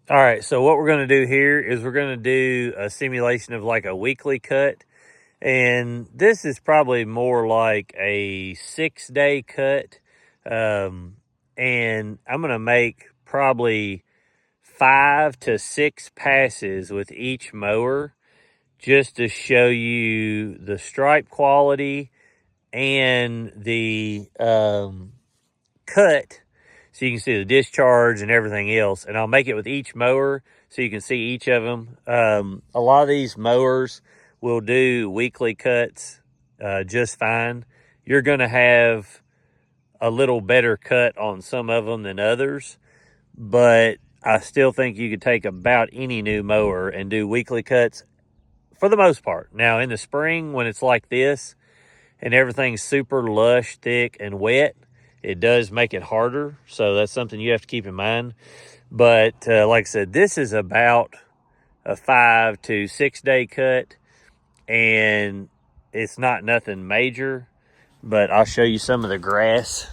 All right, so what we're going to do here is we're going to do a simulation of like a weekly cut. And this is probably more like a 6-day cut. And I'm going to make probably 5 to 6 passes with each mower just to show you the stripe quality and the cut, so you can see the discharge and everything else. And I'll make it with each mower so you can see each of them. A lot of these mowers will do weekly cuts just fine. You're going to have a little better cut on some of them than others, but I still think you could take about any new mower and do weekly cuts for the most part. Now, in the spring, when it's like this and everything's super lush, thick, and wet, it does make it harder. So that's something you have to keep in mind. But like I said, this is about a 5 to 6 day cut, and it's not nothing major. But I'll show you some of the grass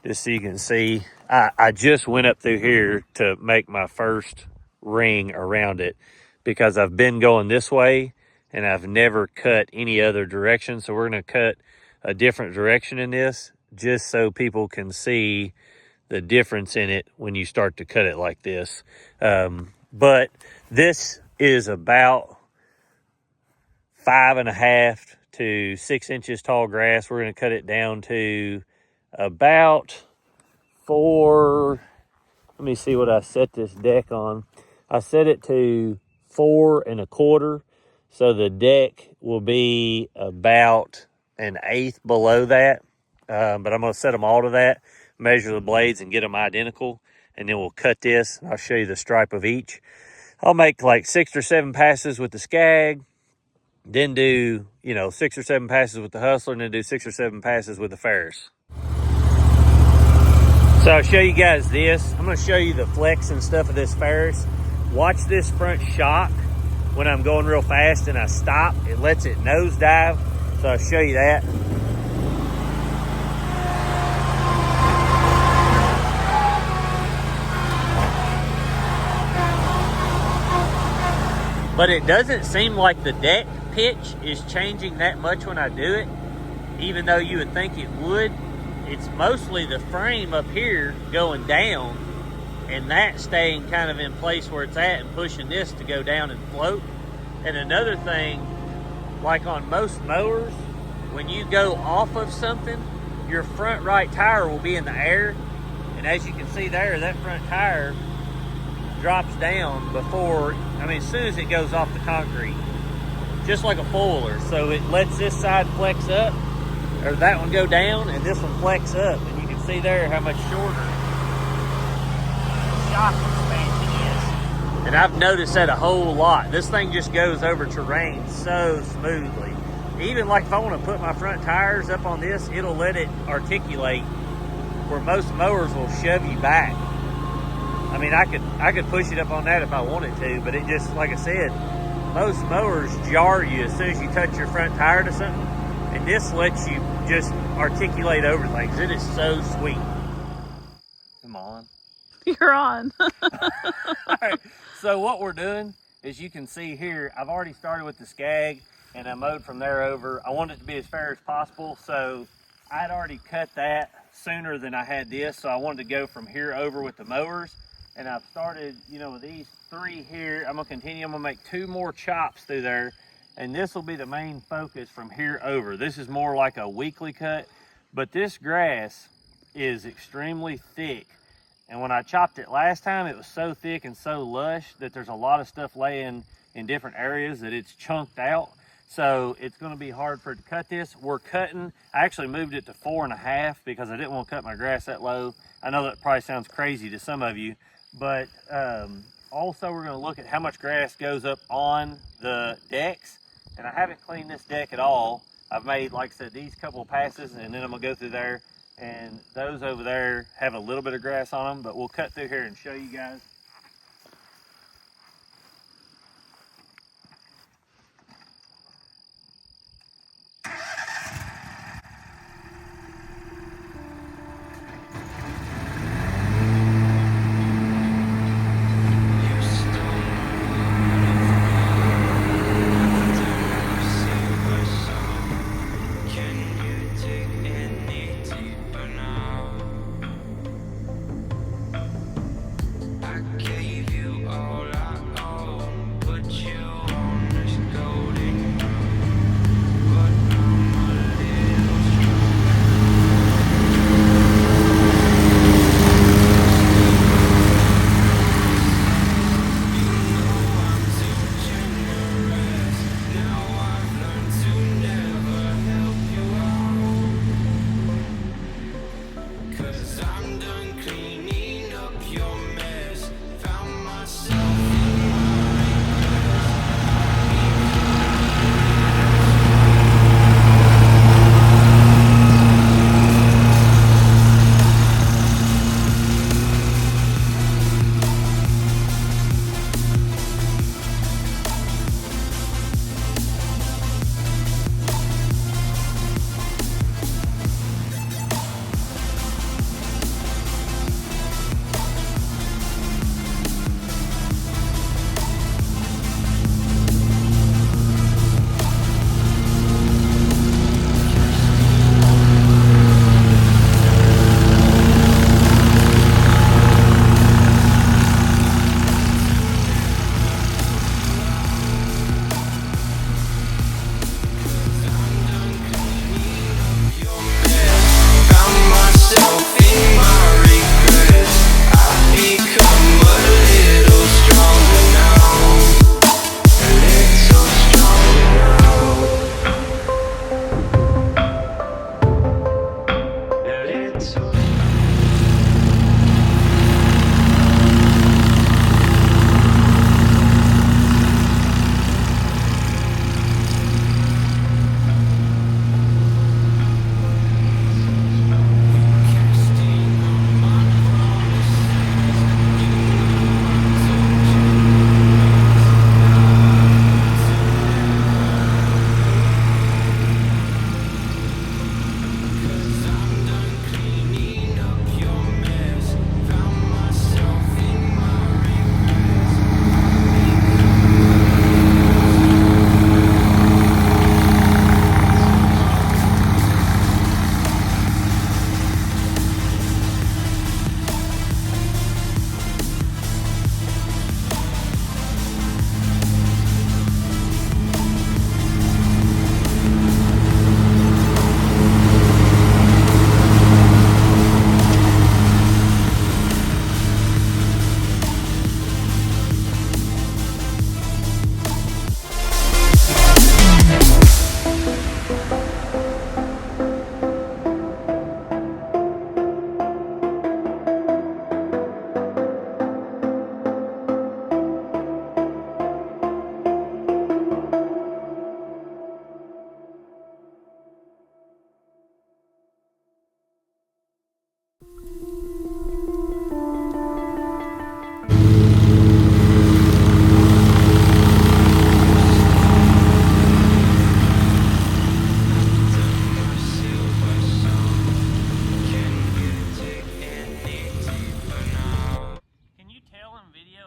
just so you can see. I just went up through here to make my first ring around it because I've been going this way and I've never cut any other direction. So we're going to cut a different direction in this just so people can see the difference in it when you start to cut it like this. But this is about 5.5 to 6 inches tall grass. We're going to cut it down to about 4. Let me see what I set this deck on. I set it to 4 1/4. So the deck will be about 1/8 below that. But I'm going to set them all to that, measure the blades and get them identical. And then we'll cut this. I'll show you the stripe of each. I'll make like 6 or 7 passes with the Scag. Then do, 6 or 7 passes with the Hustler. And then do 6 or 7 passes with the Ferris. So I'll show you guys this. I'm going to show you the flex and stuff of this Ferris. Watch this front shock when I'm going real fast and I stop. It lets it nosedive. So I'll show you that. But it doesn't seem like the deck pitch is changing that much when I do it, even though you would think it would. It's mostly the frame up here going down and that staying kind of in place where it's at and pushing this to go down and float. And another thing, like on most mowers, when you go off of something, your front right tire will be in the air. And as you can see there, that front tire drops down before, as soon as it goes off the concrete, just like a foiler. So it lets this side flex up, or that one go down, and this one flex up. And you can see there how much shorter the shock expansion is. And I've noticed that a whole lot. This thing just goes over terrain so smoothly. Even like if I want to put my front tires up on this, it'll let it articulate, where most mowers will shove you back. I could push it up on that if I wanted to, but it just, like I said, most mowers jar you as soon as you touch your front tire to something, and this lets you just articulate over things. It is so sweet. Come on. You're on. All right, so what we're doing is, you can see here, I've already started with the Scag, and I mowed from there over. I wanted it to be as fair as possible, so I'd already cut that sooner than I had this, so I wanted to go from here over with the mowers. And I've started, with these 3 here. I'm gonna continue. I'm gonna make 2 more chops through there, and this will be the main focus from here over. This is more like a weekly cut, but this grass is extremely thick. And when I chopped it last time, it was so thick and so lush that there's a lot of stuff laying in different areas that it's chunked out. So it's gonna be hard for it to cut this. We're cutting, I actually moved it to 4 1/2 because I didn't want to cut my grass that low. I know that probably sounds crazy to some of you, but also we're going to look at how much grass goes up on the decks. And I haven't cleaned this deck at all. I've made, like I said, these couple of passes, and then I'm going to go through there, and those over there have a little bit of grass on them, but we'll cut through here and show you guys.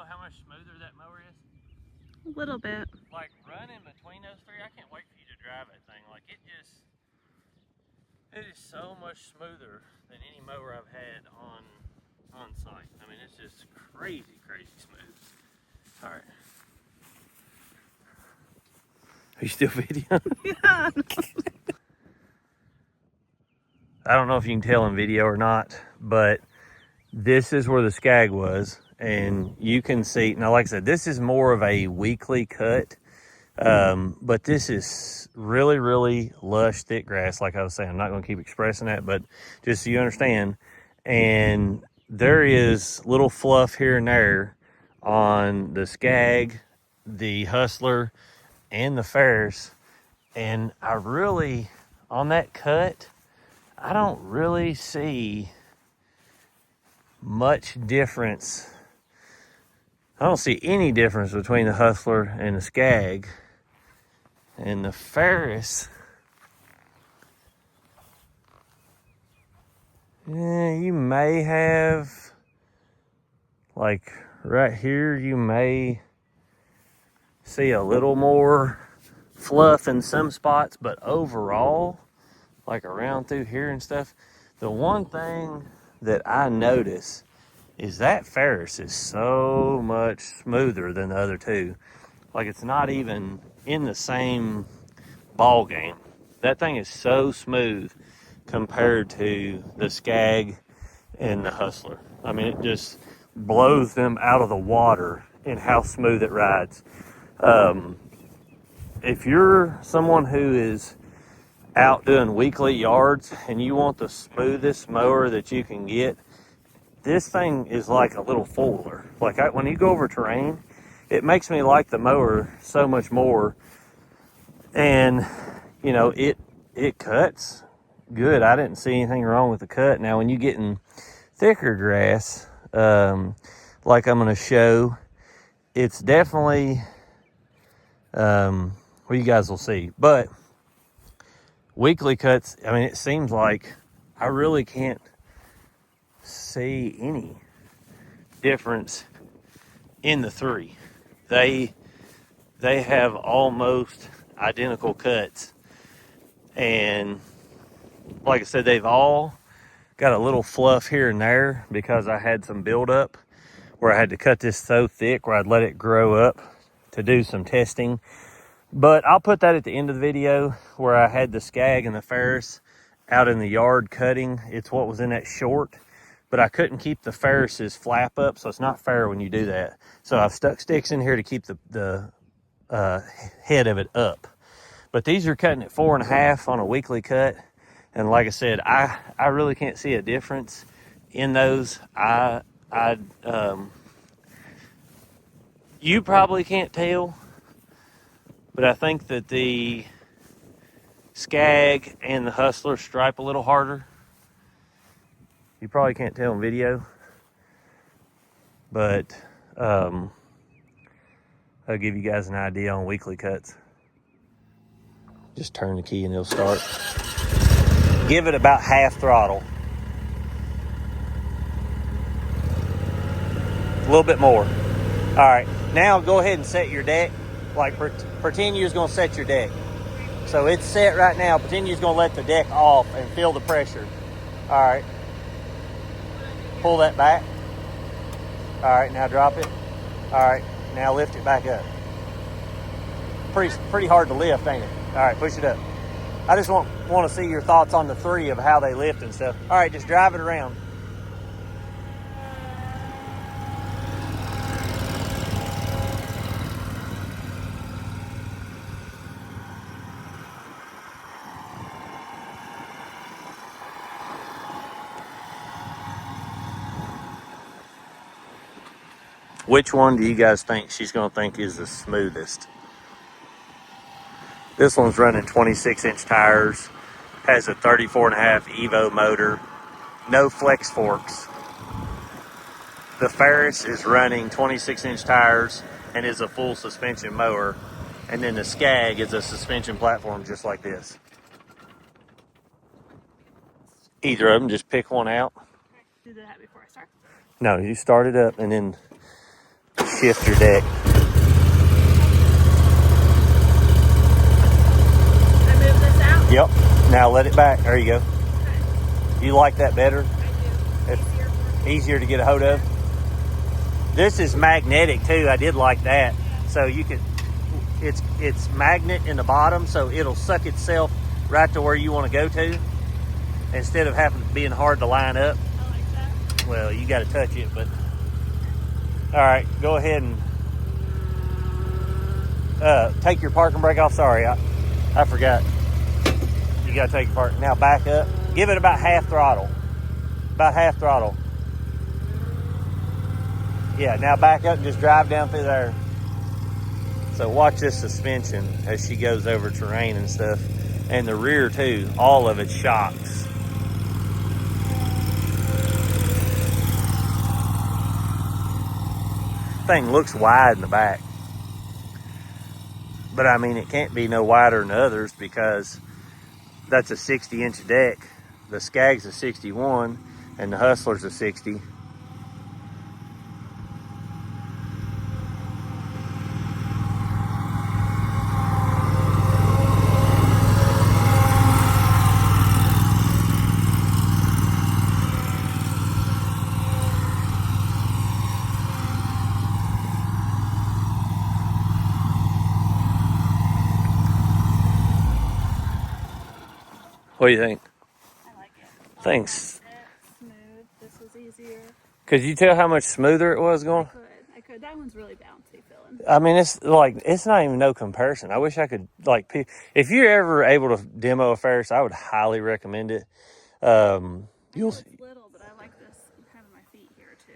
how much smoother that mower is? A little bit. Like running between those three, I can't wait for you to drive that thing. Like it is so much smoother than any mower I've had on site. I mean, it's just crazy, crazy smooth. All right. Are you still videoing? Yeah. I don't know if you can tell in video or not, but this is where the Scag was, and you can see, now like I said, this is more of a weekly cut, but this is really, really lush, thick grass. Like I was saying, I'm not going to keep expressing that, but just so you understand. And there is little fluff here and there on the Scag, the Hustler, and the Ferris. And I really, on that cut, I don't really see much difference. I don't see any difference between the Hustler and the Scag. And the Ferris, you may have, like right here, you may see a little more fluff in some spots, but overall, like around through here and stuff, the one thing that I notice is that Ferris is so much smoother than the other two. Like it's not even in the same ball game. That thing is so smooth compared to the Scag and the Hustler. I mean, it just blows them out of the water in how smooth it rides. If you're someone who is out doing weekly yards and you want the smoothest mower that you can get, this thing is like a little four-wheeler. Like when you go over terrain, it makes me like the mower so much more. And you know, it cuts good. I didn't see anything wrong with the cut. Now when you get in thicker grass, like I'm going to show, it's definitely well, you guys will see, but weekly cuts, I mean, it seems like I really can't see any difference in the three. They have almost identical cuts, and like I said, they've all got a little fluff here and there because I had some buildup where I had to cut this so thick where I'd let it grow up to do some testing. But I'll put that at the end of the video where I had the Scag and the Ferris out in the yard cutting. It's what was in that short, but I couldn't keep the Ferris's flap up, so it's not fair when you do that. So I've stuck sticks in here to keep the head of it up. But these are cutting at 4.5 on a weekly cut. And like I said, I really can't see a difference in those. You probably can't tell, but I think that the Scag and the Hustler stripe a little harder. You probably can't tell in video, but I'll give you guys an idea on weekly cuts. Just turn the key and it'll start. Give it about half throttle. A little bit more. All right, now go ahead and set your deck. Like pretend you're going to set your deck. So it's set right now. Pretend you're going to let the deck off and feel the pressure. All right. Pull that back. All right, now drop it. All right, now lift it back up. Pretty hard to lift, ain't it? All right, push it up. I just want to see your thoughts on the three of how they lift and stuff. All right, just drive it around. Which one do you guys think she's going to think is the smoothest? This one's running 26-inch tires, has a 34.5 Evo motor, no flex forks. The Ferris is running 26-inch tires and is a full suspension mower. And then the Scag is a suspension platform just like this. Either of them, just pick one out. Do that before I start. No, you start it up and then shift your deck. I move this out? Yep. Now let it back. There you go. Okay. You like that better? I do. Easier to get a hold of. This is magnetic too. I did like that. So you can, it's magnet in the bottom, so it'll suck itself right to where you want to go to, instead of being hard to line up. I like that. Well, you got to touch it, but all right, go ahead and take your parking brake off. Sorry, I forgot. You got to take your park. Now back up. Give it about half throttle. About half throttle. Yeah, now back up and just drive down through there. So watch this suspension as she goes over terrain and stuff. And the rear too, all of it shocks. Thing looks wide in the back. But I mean, it can't be no wider than others because that's a 60-inch deck. The Scag's a 61 and the Hustler's a 60. What do you think? I like it. Thanks. Smooth. This was easier. Could you tell how much smoother it was going? I could. That one's really bouncy feeling. I mean, it's not even no comparison. I wish I could, if you're ever able to demo a Ferris, I would highly recommend it. I know it's little, but I like this having my feet here too.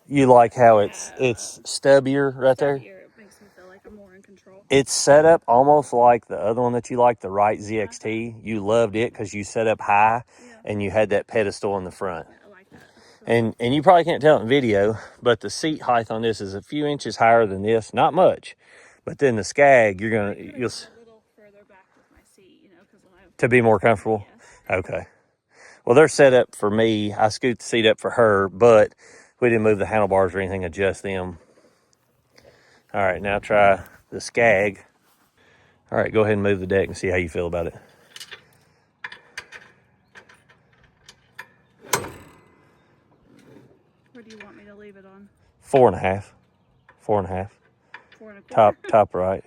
You like how it's stubbier right there? It makes me feel like I'm more in control. It's set up almost like the other one that you like, the Right ZXT. You loved it because you set up high and you had that pedestal in the front. I like that. And you probably can't tell it in video, but the seat height on this is a few inches higher than this. Not much. But then the Scag, you'll a little further back with my seat, to be more comfortable. Yeah. Okay. Well, they're set up for me. I scoot the seat up for her, but we didn't move the handlebars or anything, adjust them. All right, now try the Scag. All right, go ahead and move the deck and see how you feel about it. Where do you want me to leave it on? 4.5. 4.5. 4 and a quarter? Top right.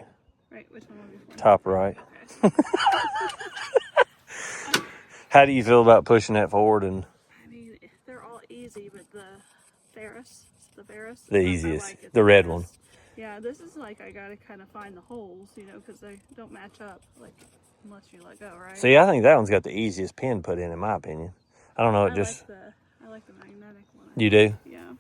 Right, which one will be 4? Top right. Okay. How do you feel about pushing that forward? And I mean, they're all easy, but the Ferris, the easiest, the red one. Yeah, this is like I gotta kind of find the holes, because they don't match up, unless you let go, right? See, I think that one's got the easiest pin put in my opinion. I don't know, I like the magnetic one. You do? Yeah.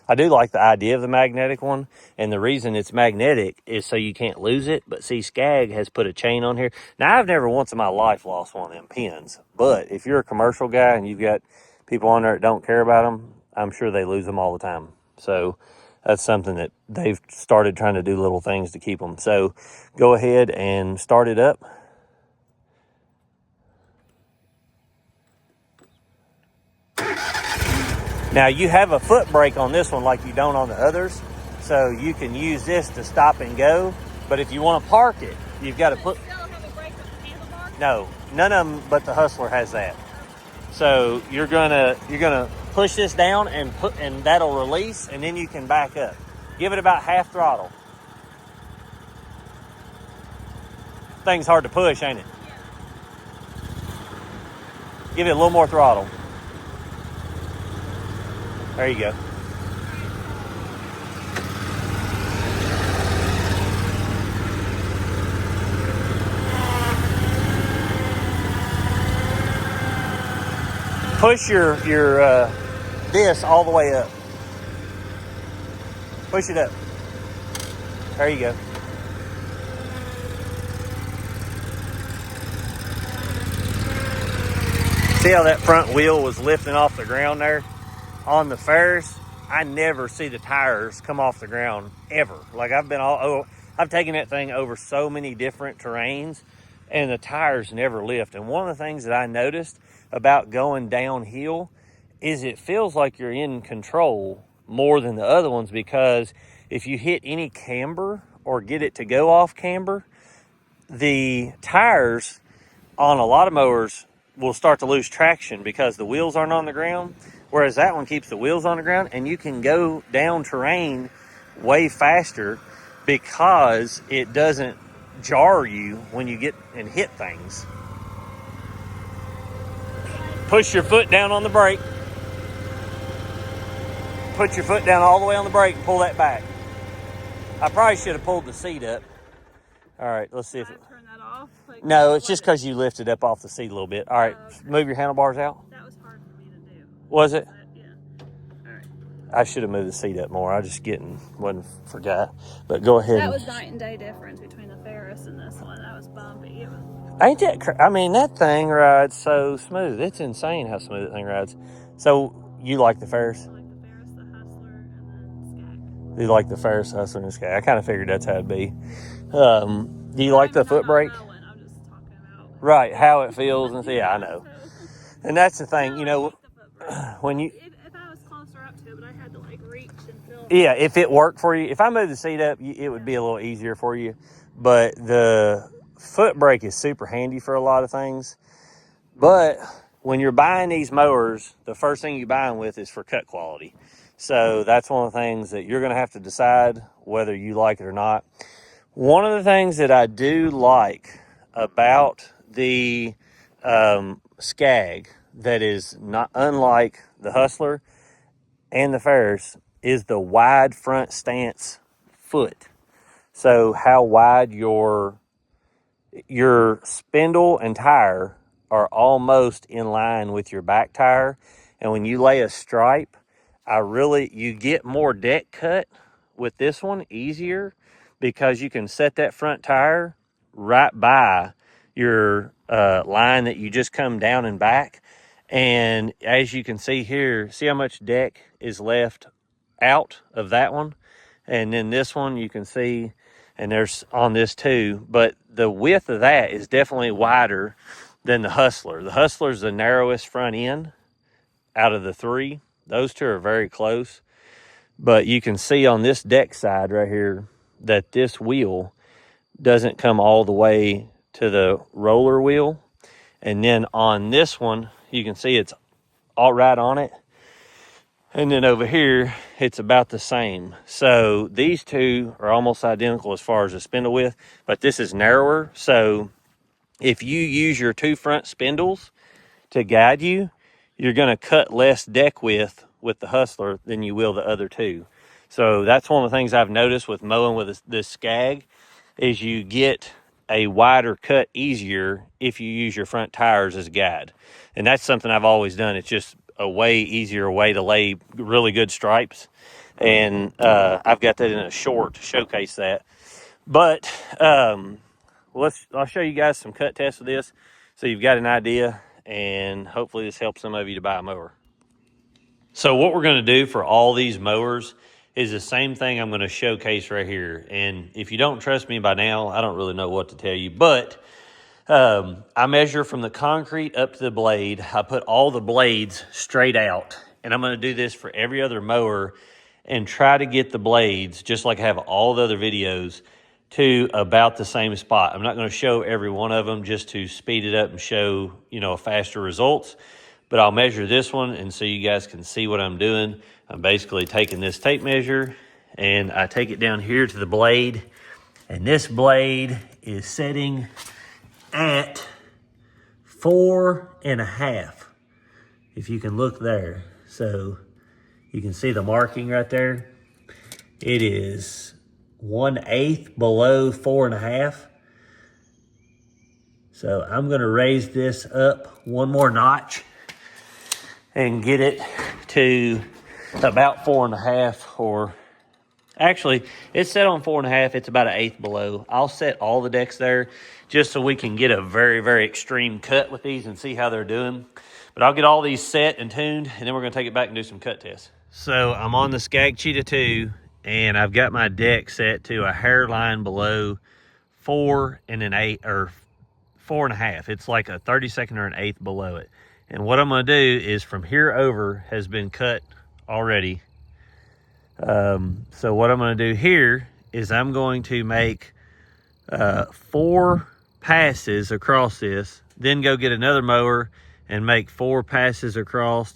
I do like the idea of the magnetic one, and the reason it's magnetic is so you can't lose it. But see, Scag has put a chain on here. Now, I've never once in my life lost one of them pins, but if you're a commercial guy and you've got people on there that don't care about them, I'm sure they lose them all the time. So that's something that they've started trying to do little things to keep them. So go ahead and start it up. Now you have a foot brake on this one like you don't on the others, so you can use this to stop and go. But if you want to park it, you've got to put. Does it still have a brake with the handlebar? No, none of them but the Hustler has that. So you're gonna push this down and that'll release, and then you can back up. Give it about half throttle. Thing's hard to push, ain't it? Yeah. Give it a little more throttle. There you go. Push your this all the way up. Push it up. There you go. See how that front wheel was lifting off the ground there? On the Ferris, I never see the tires come off the ground ever. Like I've taken that thing over so many different terrains and the tires never lift. And one of the things that I noticed about going downhill is it feels like you're in control more than the other ones because if you hit any camber or get it to go off camber, the tires on a lot of mowers will start to lose traction because the wheels aren't on the ground, whereas that one keeps the wheels on the ground, and you can go down terrain way faster because it doesn't jar you when you get and hit things. Push your foot down on the brake. Put your foot down all the way on the brake and pull that back. I probably should have pulled the seat up. All right, let's see if it... Turn that off? Like, No, it's just because you lifted up off the seat a little bit. All right, okay. Move your handlebars out. That was hard for me to do. Was it? Yeah. All right. I should have moved the seat up more. I just forgot. But go ahead. That was night and day difference between the Ferris and this one. That was bumpy. It was... Ain't that I mean, that thing rides so smooth. It's insane how smooth that thing rides. So, you like the Ferris? I like the Ferris, the Hustler, and then Scag. You like the Ferris, Hustler, and Scag. I kind of figured that's how it'd be. Do you like the foot brake? I'm just talking about... Right, how it feels. And yeah, I know. And that's the thing, you know, when you... If I was closer up to it, but I had to like reach and feel... Yeah, if it worked for you. If I moved the seat up, it would be a little easier for you. But the foot brake is super handy for a lot of things. But when you're buying these mowers, the first thing you buy them with is for cut quality. So that's one of the things that you're going to have to decide whether you like it or not. One of the things that I do like about the Scag that is not unlike the Hustler and the Ferris is the wide front stance foot. So how wide your spindle and tire are almost in line with your back tire. And when you lay a stripe, you get more deck cut with this one easier because you can set that front tire right by your line that you just come down and back. And as you can see here, see how much deck is left out of that one? And then this one you can see, and there's on this too, but the width of that is definitely wider than the Hustler. The Hustler's the narrowest front end out of the three. Those two are very close. But you can see on this deck side right here that this wheel doesn't come all the way to the roller wheel. And then on this one, you can see it's all right on it. And then over here, it's about the same. So these two are almost identical as far as the spindle width, but this is narrower. So if you use your two front spindles to guide you, you're going to cut less deck width with the Hustler than you will the other two. So that's one of the things I've noticed with mowing with this Scag is you get a wider cut easier if you use your front tires as a guide. And that's something I've always done. It's just a way easier way to lay really good stripes. And I've got that in a short to showcase that. But I'll show you guys some cut tests of this so you've got an idea, and hopefully this helps some of you to buy a mower. So what we're going to do for all these mowers is the same thing I'm going to showcase right here. And if you don't trust me by now, I don't really know what to tell you, but I measure from the concrete up to the blade. I put all the blades straight out, and I'm going to do this for every other mower and try to get the blades, just like I have all the other videos, to about the same spot. I'm not going to show every one of them just to speed it up and show, faster results, but I'll measure this one, and so you guys can see what I'm doing. I'm basically taking this tape measure, and I take it down here to the blade, and this blade is setting at 4.5, if you can look there. So you can see the marking right there. It is 1/8 below 4.5. So I'm going to raise this up one more notch and get it to about 4.5, or actually it's set on 4.5. It's about 1/8 below. I'll set all the decks there just so we can get a very, very extreme cut with these and see how they're doing. But I'll get all these set and tuned, and then we're going to take it back and do some cut tests. So I'm on the Scag Cheetah 2, and I've got my deck set to a hairline below 4.1/8 or 4.5. It's like a 32nd or an 1/8 below it. And what I'm going to do is from here over has been cut already. So what I'm going to do here is I'm going to make 4 passes across this, then go get another mower and make 4 passes across,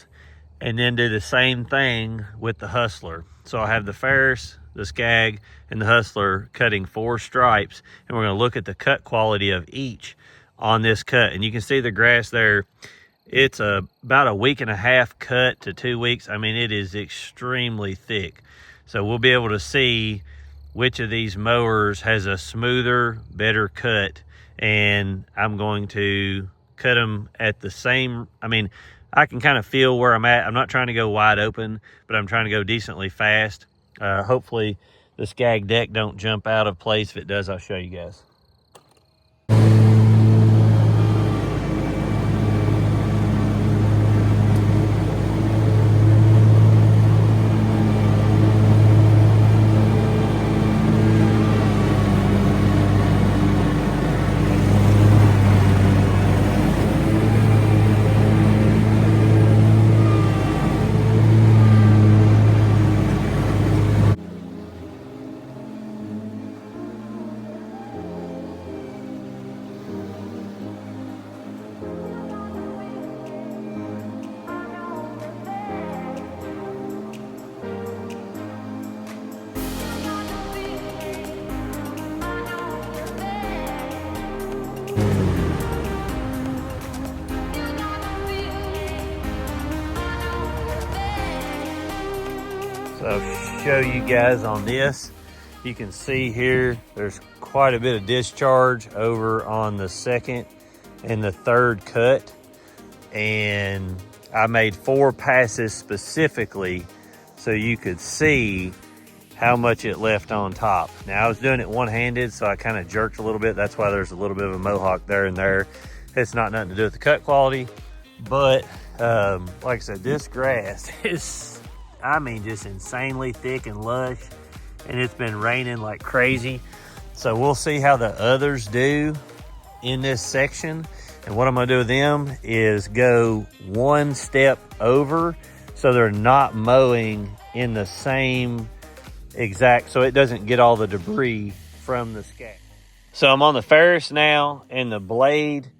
and then do the same thing with the Hustler. So I have the Ferris, the Scag, and the Hustler cutting 4 stripes, and we're going to look at the cut quality of each on this cut. And you can see the grass there. It's about a week and a half cut to 2 weeks. I mean, it is extremely thick. So we'll be able to see which of these mowers has a smoother, better cut. And I'm going to cut them at the same, I mean, I can kind of feel where I'm at. I'm not trying to go wide open, but I'm trying to go decently fast. Hopefully the Scag deck don't jump out of place. If it does, I'll show you guys. So I'll show you guys on this. You can see here, there's quite a bit of discharge over on the second and the third cut. And I made 4 passes specifically so you could see how much it left on top. Now I was doing it one-handed, so I kind of jerked a little bit. That's why there's a little bit of a mohawk there and there. It's not nothing to do with the cut quality, but like I said, this grass is, I mean, just insanely thick and lush, and it's been raining like crazy. So we'll see how the others do in this section. And what I'm gonna do with them is go 1 step over so they're not mowing in the same exact, so it doesn't get all the debris from the Scag. So I'm on the Ferris now, and the blade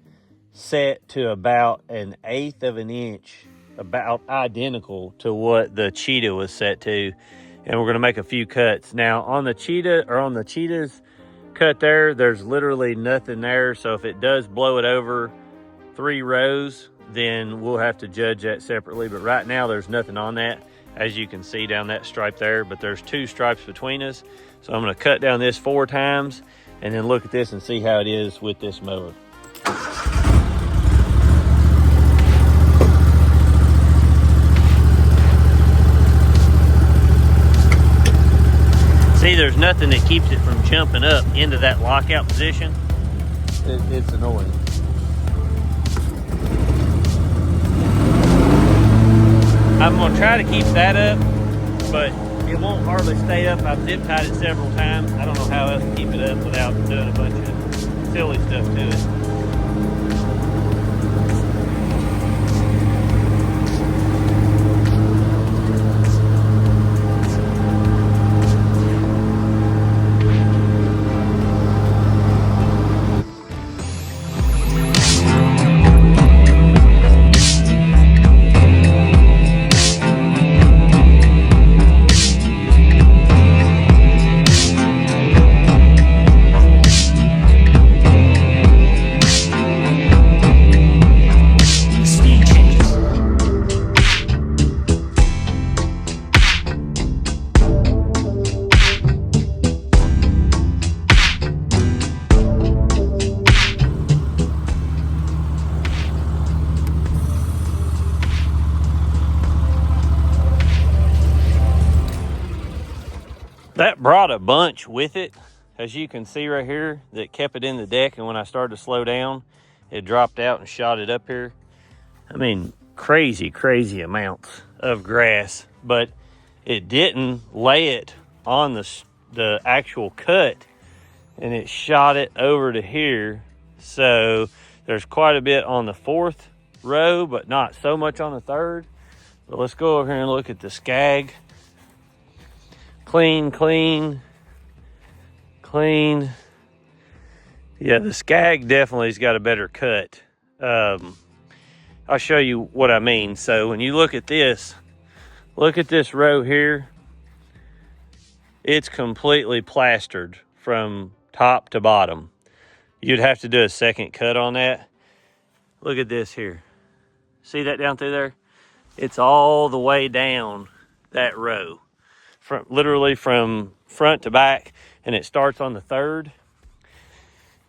set to about 1/8 of an inch, about identical to what the Cheetah was set to. And we're gonna make a few cuts. Now on the Cheetah, or on the Cheetah's cut there, there's literally nothing there. So if it does blow it over 3 rows, then we'll have to judge that separately. But right now there's nothing on that, as you can see down that stripe there, but there's 2 stripes between us. So I'm gonna cut down this 4 times and then look at this and see how it is with this mower. See, there's nothing that keeps it from jumping up into that lockout position. It's annoying. I'm gonna try to keep that up, but it won't hardly stay up. I've zip tied it several times. I don't know how else to keep it up without doing a bunch of silly stuff to it. That brought a bunch with it, as you can see right here, that kept it in the deck, and when I started to slow down, it dropped out and shot it up here. I mean, crazy amounts of grass, but it didn't lay it on the actual cut, and it shot it over to here. So there's quite a bit on the 4th row, but not so much on the 3rd. But let's go over here and look at the Scag. Clean, clean, clean. Yeah, the Scag definitely has got a better cut. I'll show you what I mean. So when you look at this row here. It's completely plastered from top to bottom. You'd have to do a second cut on that. Look at this here. See that down through there? It's all the way down that row. Literally from front to back, and it starts on the third.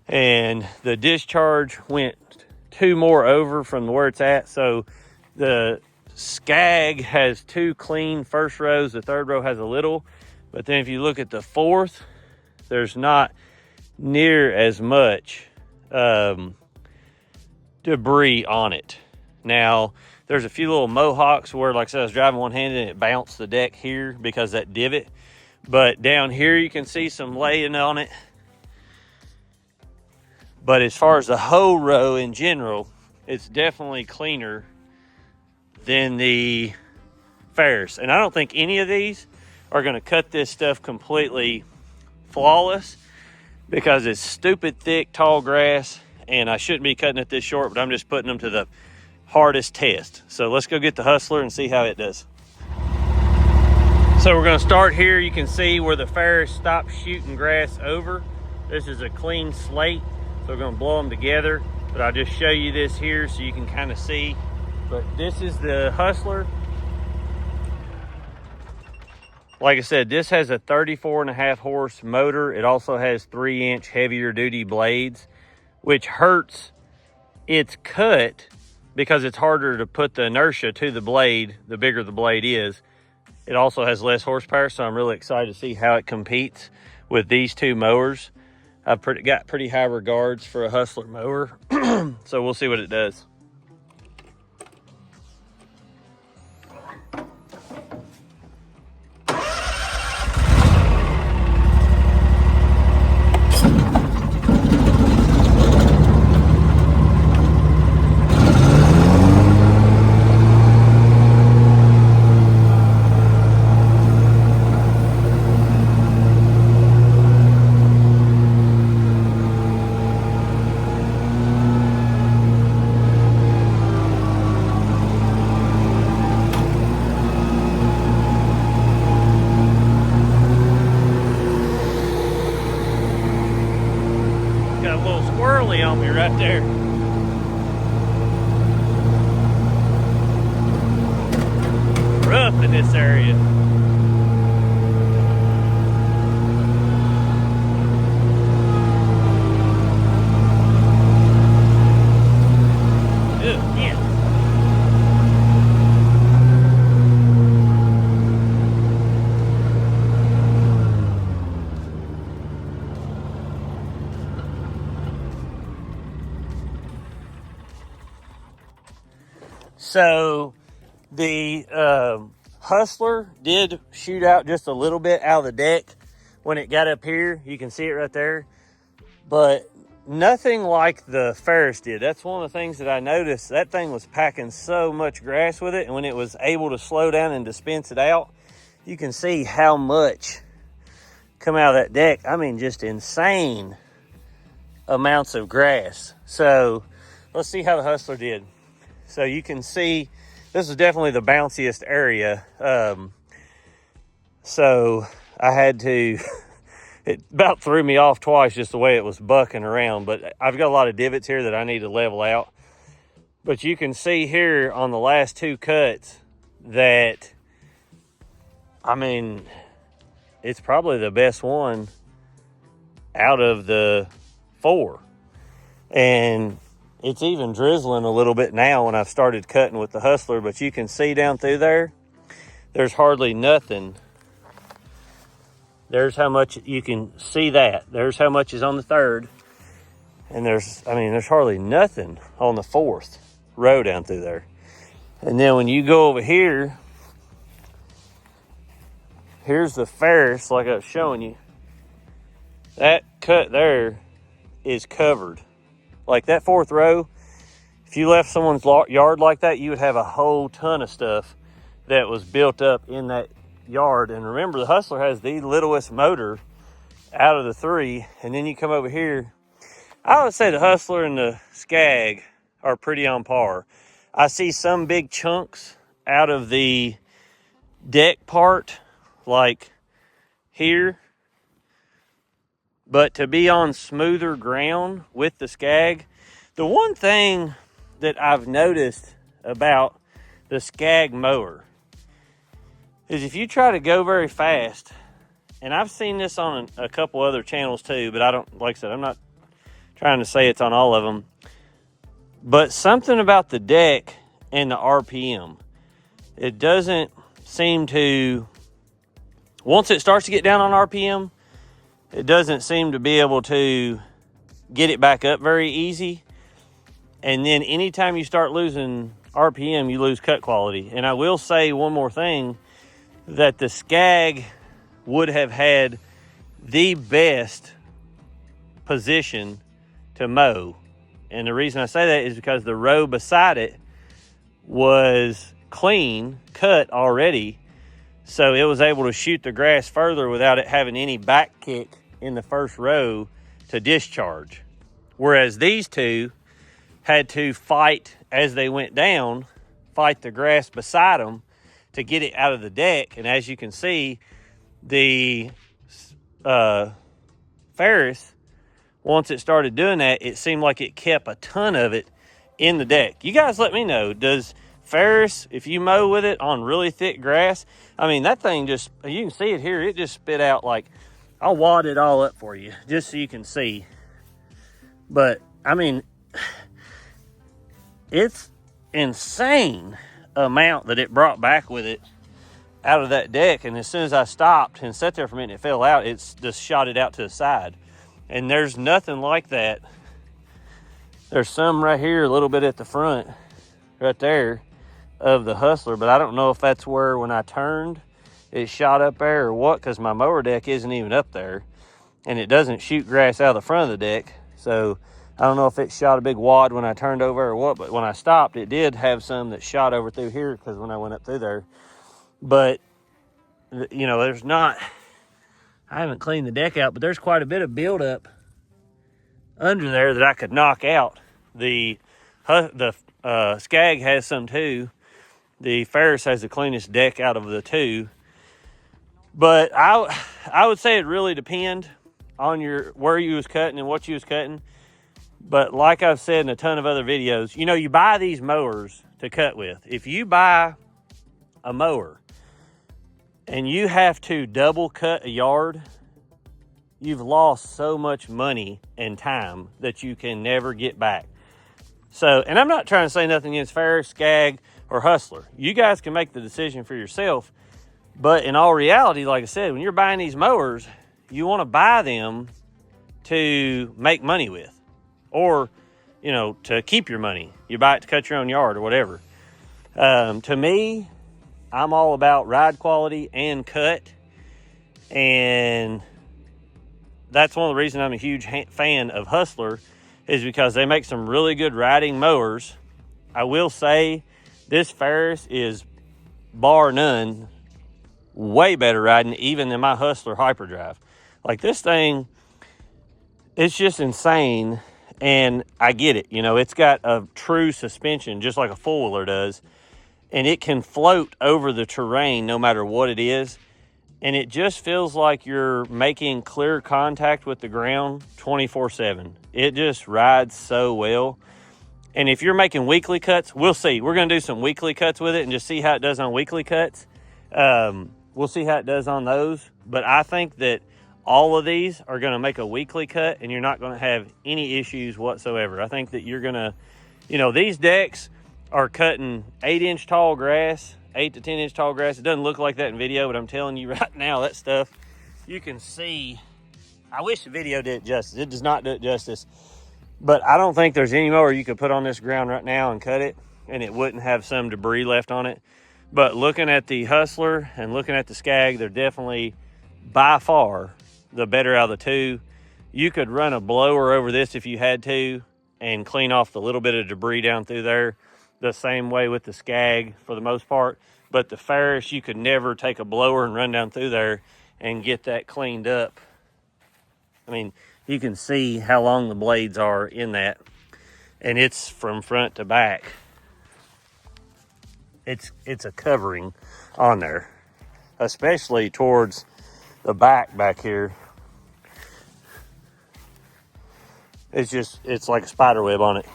And the discharge went 2 more over from where it's at. So the Scag has 2 clean first rows. The third row has a little. But then if you look at the fourth, there's not near as much debris on it. Now, there's a few little mohawks where, like I said, I was driving one-handed and it bounced the deck here because that divot. But down here, you can see some laying on it. But as far as the whole row in general, it's definitely cleaner than the Ferris. And I don't think any of these are going to cut this stuff completely flawless because it's stupid thick, tall grass. And I shouldn't be cutting it this short, but I'm just putting them to the hardest test. So let's go get the Hustler and see how it does. So we're going to start here. You can see where the Ferris stopped shooting grass over. This is a clean slate. So we're gonna blow them together, but I'll just show you this here so you can kind of see. But this is the Hustler. Like I said, this has a 34.5 horse motor. It also has 3-inch heavier duty blades, which hurts its cut because it's harder to put the inertia to the blade the bigger the blade is. It also has less horsepower, so I'm really excited to see how it competes with these 2 mowers. I've got pretty high regards for a Hustler mower, so we'll see what it does. Got a little squirrely on me right there. Rough in this area. Ugh, yeah. So the Hustler did shoot out just a little bit out of the deck when it got up here. You can see it right there. But nothing like the Ferris did. That's one of the things that I noticed. That thing was packing so much grass with it. And when it was able to slow down and dispense it out, you can see how much come out of that deck. I mean, just insane amounts of grass. So let's see how the Hustler did. So you can see this is definitely the bounciest area. So I had to, it about threw me off twice just the way it was bucking around. But I've got a lot of divots here that I need to level out. But you can see here on the last 2 cuts that, I mean, it's probably the best one out of the 4. And it's even drizzling a little bit now when I've started cutting with the Hustler, but you can see down through there, there's hardly nothing. There's how much you can see that. There's how much is on the 3rd. And there's hardly nothing on the 4th row down through there. And then when you go over here, here's the Ferris, like I was showing you. That cut there is covered. Like that 4th row, if you left someone's yard like that, you would have a whole ton of stuff that was built up in that yard. And remember, the Hustler has the littlest motor out of the three. And then you come over here. I would say the Hustler and the Scag are pretty on par. I see some big chunks out of the deck part, like here. But to be on smoother ground with the Scag, the one thing that I've noticed about the Scag mower is if you try to go very fast, and I've seen this on a couple other channels too, but I don't, like I said, I'm not trying to say it's on all of them, but something about the deck and the RPM, it doesn't seem to, once it starts to get down on RPM, it doesn't seem to be able to get it back up very easy. And then anytime you start losing RPM, you lose cut quality. And I will say one more thing, that the Scag would have had the best position to mow. And the reason I say that is because the row beside it was clean, cut already. So it was able to shoot the grass further without it having any back kick in the first row to discharge. Whereas these two had to fight as they went down, fight the grass beside them to get it out of the deck. And as you can see, the Ferris, once it started doing that, it seemed like it kept a ton of it in the deck. You guys let me know, does Ferris, if you mow with it on really thick grass, I mean, that thing just, you can see it here, it just spit out like, I'll wad it all up for you just so you can see. But I mean, it's insane amount that it brought back with it out of that deck. And as soon as I stopped and sat there for a minute, it fell out, it's just shot it out to the side. And there's nothing like that. There's some right here, a little bit at the front right there of the Hustler, but I don't know if that's where when I turned it shot up there or what, because my mower deck isn't even up there and it doesn't shoot grass out of the front of the deck. So I don't know if it shot a big wad when I turned over or what, but when I stopped, it did have some that shot over through here because when I went up through there. But, you know, there's not, I haven't cleaned the deck out, but there's quite a bit of buildup under there that I could knock out. The Scag has some too. The Ferris has the cleanest deck out of the two. But I would say it really depends on where you was cutting and what you was cutting. But like I've said in a ton of other videos, you know, you buy these mowers to cut with. If you buy a mower and you have to double cut a yard, you've lost so much money and time that you can never get back. So, and I'm not trying to say nothing against Ferris, Scag, or Hustler. You guys can make the decision for yourself. But in all reality, like I said, when you're buying these mowers, you want to buy them to make money with. Or, you know, to keep your money. You buy it to cut your own yard or whatever. To me, I'm all about ride quality and cut. And that's one of the reasons I'm a huge fan of Hustler, is because they make some really good riding mowers. I will say this Ferris is, bar none, way better riding even than my Hustler Hyperdrive. Like, this thing, it's just insane. And I get it, you know, it's got a true suspension just like a four-wheeler does, and it can float over the terrain no matter what it is, and it just feels like you're making clear contact with the ground 24/7. It just rides so well. And if you're making weekly cuts, we'll see. We're going to do some weekly cuts with it and just see how it does on weekly cuts. We'll see how it does on those, but I think that all of these are going to make a weekly cut and you're not going to have any issues whatsoever. I think that you're going to, you know, these decks are cutting 8-inch tall grass, 8 to 10-inch tall grass. It doesn't look like that in video, but I'm telling you right now, that stuff, you can see. I wish the video did it justice. It does not do it justice. But I don't think there's any mower you could put on this ground right now and cut it, and it wouldn't have some debris left on it. But looking at the Hustler and looking at the Scag, they're definitely by far the better out of the two. You could run a blower over this if you had to and clean off the little bit of debris down through there the same way with the Scag for the most part. But the Ferris, you could never take a blower and run down through there and get that cleaned up. I mean, you can see how long the blades are in that, and it's from front to back. It's a covering on there, especially towards the back here. It's like a spider web on it.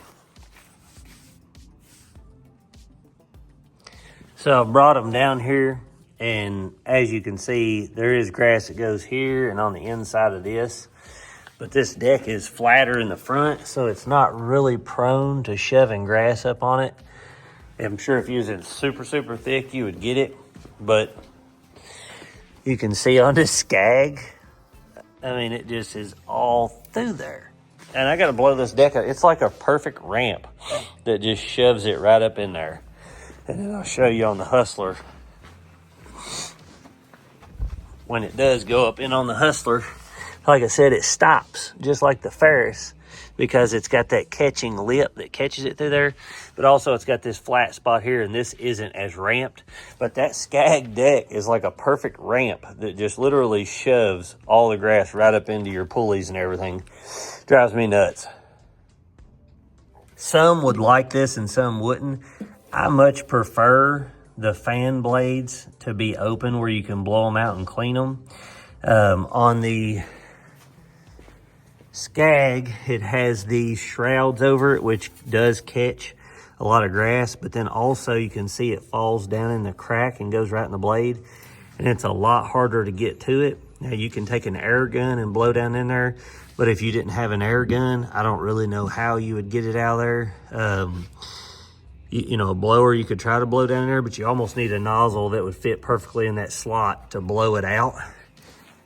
So I brought them down here, and as you can see, there is grass that goes here and on the inside of this. But this deck is flatter in the front, so it's not really prone to shoving grass up on it. I'm sure if you was in super thick, you would get it. But you can see on this Scag, I mean, it just is all through there. And I got to blow this deck up. It's like a perfect ramp that just shoves it right up in there. And then I'll show you on the Hustler. When it does go up in on the Hustler, like I said, it stops just like the Ferris because it's got that catching lip that catches it through there. But also it's got this flat spot here, and this isn't as ramped. But that Scag deck is like a perfect ramp that just literally shoves all the grass right up into your pulleys and everything. Drives me nuts. Some would like this and some wouldn't. I much prefer the fan blades to be open where you can blow them out and clean them. On the Scag, it has these shrouds over it, which does catch a lot of grass, but then also you can see it falls down in the crack and goes right in the blade, and it's a lot harder to get to it. Now you can take an air gun and blow down in there, but if you didn't have an air gun, I don't really know how you would get it out of there. You know, a blower, you could try to blow down in there, but you almost need a nozzle that would fit perfectly in that slot to blow it out.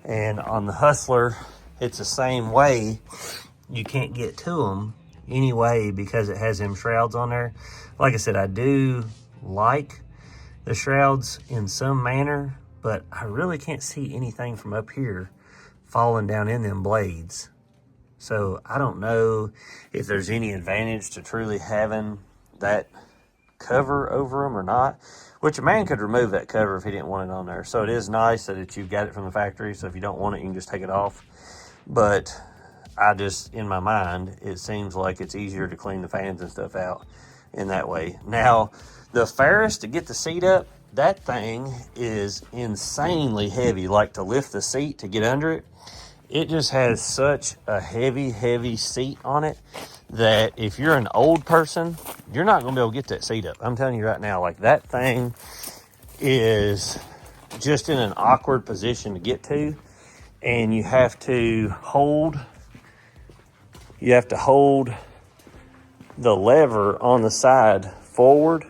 And on the Hustler, it's the same way. You can't get to them anyway because it has them shrouds on there. Like I said, I do like the shrouds in some manner, but I really can't see anything from up here falling down in them blades. So I don't know if there's any advantage to truly having that cover over them or not, which a man could remove that cover if he didn't want it on there. So it is nice that you've got it from the factory, so if you don't want it, you can just take it off. But I just, in my mind, it seems like it's easier to clean the fans and stuff out in that way. Now, the Ferris, to get the seat up, that thing is insanely heavy. Like, to lift the seat to get under it, it just has such a heavy seat on it that if you're an old person, you're not going to be able to get that seat up. I'm telling you right now, like, that thing is just in an awkward position to get to, and you have to hold the lever on the side forward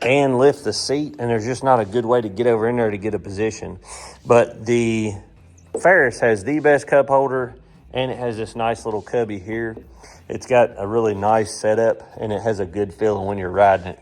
and lift the seat, and there's just not a good way to get over in there to get a position. But the Ferris has the best cup holder, and it has this nice little cubby here. It's got a really nice setup, and it has a good feeling when you're riding it.